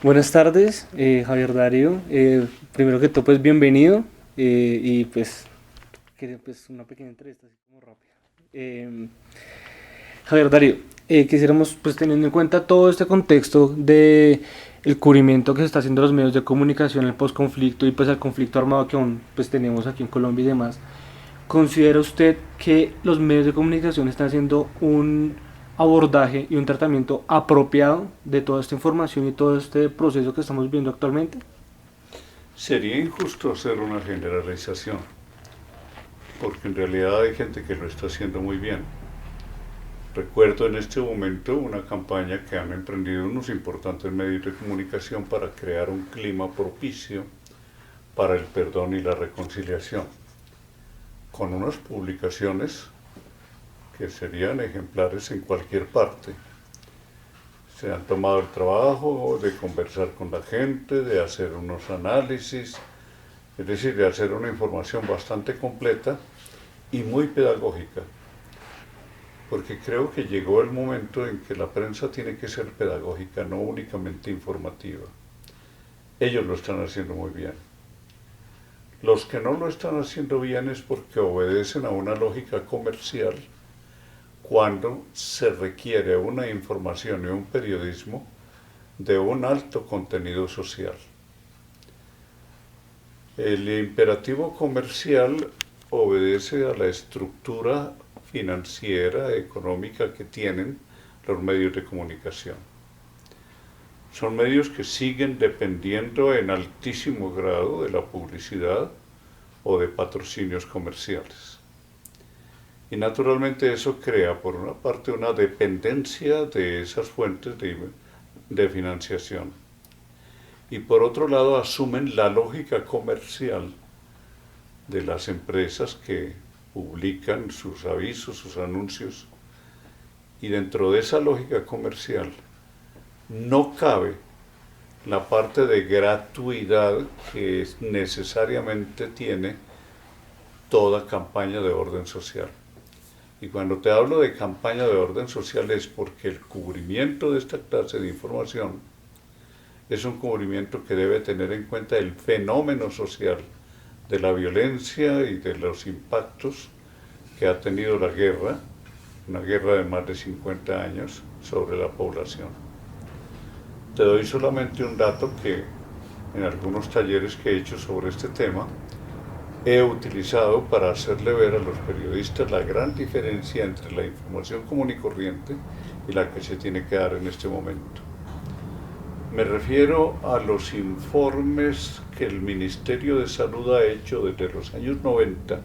Buenas tardes, Javier Darío. Primero que todo, pues bienvenido y pues, una pequeña entrevista así como rápida. Eh, Javier Darío, quisiéramos pues teniendo en cuenta todo este contexto de el cubrimiento que se está haciendo los medios de comunicación, el posconflicto y pues el conflicto armado que aún pues tenemos aquí en Colombia y demás. ¿Considera usted que los medios de comunicación están haciendo un abordaje y un tratamiento apropiado de toda esta información y todo este proceso que estamos viendo actualmente? Sería injusto hacer una generalización, porque en realidad hay gente que lo está haciendo muy bien. Recuerdo en este momento una campaña que han emprendido unos importantes medios de comunicación para crear un clima propicio para el perdón y la reconciliación, con unas publicaciones que serían ejemplares en cualquier parte. Se han tomado el trabajo de conversar con la gente, de hacer unos análisis, es decir, de hacer una información bastante completa y muy pedagógica, porque creo que llegó el momento en que la prensa tiene que ser pedagógica, no únicamente informativa. Ellos lo están haciendo muy bien. Los que no lo están haciendo bien es porque obedecen a una lógica comercial cuando se requiere una información y un periodismo de un alto contenido social. El imperativo comercial obedece a la estructura financiera, económica que tienen los medios de comunicación. Son medios que siguen dependiendo en altísimo grado de la publicidad o de patrocinios comerciales. Y naturalmente eso crea, por una parte, una dependencia de esas fuentes de financiación. Y por otro lado, asumen la lógica comercial de las empresas que publican sus avisos, sus anuncios, y dentro de esa lógica comercial no cabe la parte de gratuidad que necesariamente tiene toda campaña de orden social. Y cuando te hablo de campaña de orden social es porque el cubrimiento de esta clase de información es un cubrimiento que debe tener en cuenta el fenómeno social de la violencia y de los impactos que ha tenido la guerra, una guerra de más de 50 años, sobre la población. Te doy solamente un dato que en algunos talleres que he hecho sobre este tema he utilizado para hacerle ver a los periodistas la gran diferencia entre la información común y corriente y la que se tiene que dar en este momento. Me refiero a los informes que el Ministerio de Salud ha hecho desde los años 90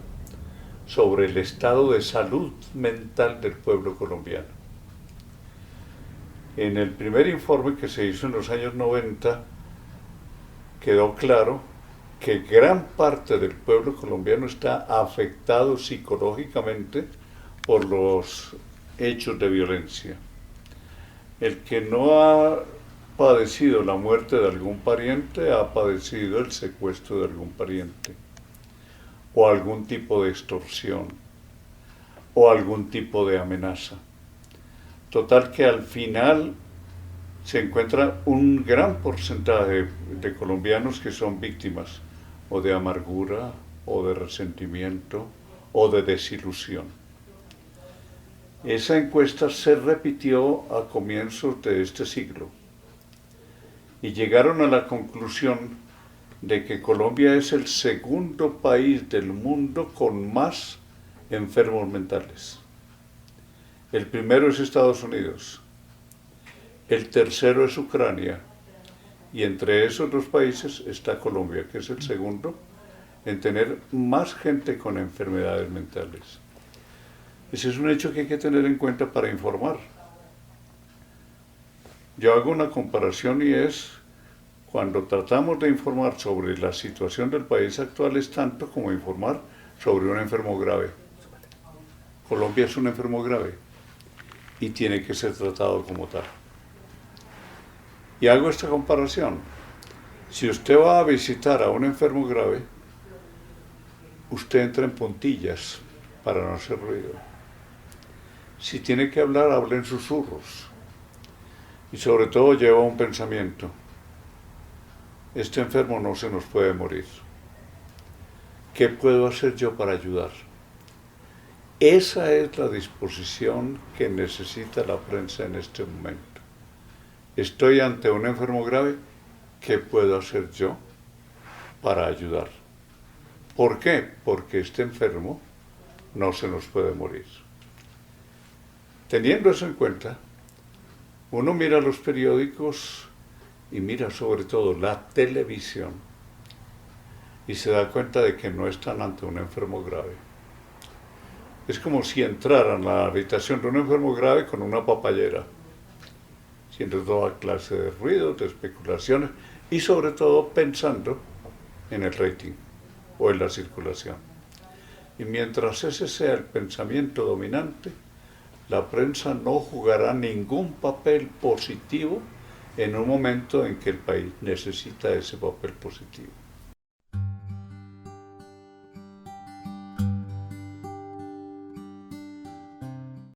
sobre el estado de salud mental del pueblo colombiano. En el primer informe que se hizo en los años 90 quedó claro que gran parte del pueblo colombiano está afectado psicológicamente por los hechos de violencia. El que no ha padecido la muerte de algún pariente ha padecido el secuestro de algún pariente, o algún tipo de extorsión, o algún tipo de amenaza. Total que al final se encuentra un gran porcentaje de colombianos que son víctimas o de amargura, o de resentimiento, o de desilusión. Esa encuesta se repitió a comienzos de este siglo y llegaron a la conclusión de que Colombia es el segundo país del mundo con más enfermos mentales. El primero es Estados Unidos, el tercero es Ucrania, y entre esos dos países está Colombia, que es el segundo en tener más gente con enfermedades mentales. Ese es un hecho que hay que tener en cuenta para informar. Yo hago una comparación y es cuando tratamos de informar sobre la situación del país actual es tanto como informar sobre un enfermo grave. Colombia es un enfermo grave y tiene que ser tratado como tal. Y hago esta comparación. Si usted va a visitar a un enfermo grave, usted entra en puntillas para no hacer ruido. Si tiene que hablar, hable en susurros. Y sobre todo lleva un pensamiento. este enfermo no se nos puede morir. ¿Qué puedo hacer yo para ayudar? Esa es la disposición que necesita la prensa en este momento. Estoy ante un enfermo grave, ¿qué puedo hacer yo para ayudar? ¿Por qué? Porque este enfermo no se nos puede morir. Teniendo eso en cuenta, uno mira los periódicos y mira sobre todo la televisión y se da cuenta de que no están ante un enfermo grave. Es como si entraran a la habitación de un enfermo grave con una papayera, haciendo toda clase de ruidos, de especulaciones y sobre todo pensando en el rating o en la circulación. Y mientras ese sea el pensamiento dominante, la prensa no jugará ningún papel positivo en un momento en que el país necesita ese papel positivo.